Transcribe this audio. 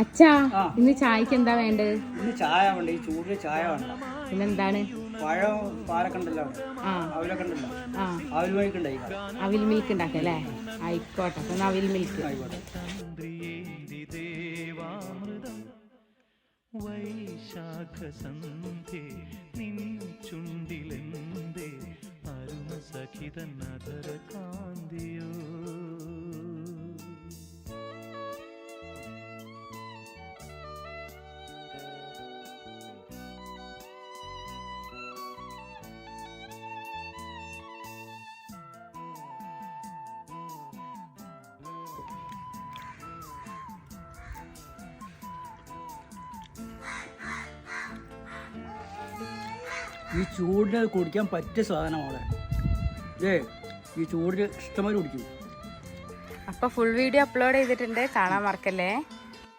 അച്ഛാ ഇന്ന് ചായക്ക് എന്താ വേണ്ടത്? ഇന്ന് ചായ വേണ്ട, ഈ ചൂടില് ചായ വേണ്ട. പിന്നെന്താണ്? പഴം പാലൊക്കെ ഉണ്ടല്ലോ, അവലൊക്കെ ഉണ്ടല്ലോ, അവിൽ മിൽക്ക് ഉണ്ടായി. അവിൽ മിൽക്ക് ഉണ്ടാക്കല്ലേ? ആയിക്കോട്ടെ, അപ്പൊ അവിൽ മിൽക്ക് ആയിക്കോട്ടെ. ഈ ചൂടിന് കുടിക്കാൻ പറ്റിയ സാധനമാണ്. ഈ ചൂടിന് ഇഷ്ടമായി കുടിക്കും. അപ്പൊ ഫുൾ വീഡിയോ അപ്ലോഡ് ചെയ്തിട്ടുണ്ട്, കാണാൻ മറക്കല്ലേ.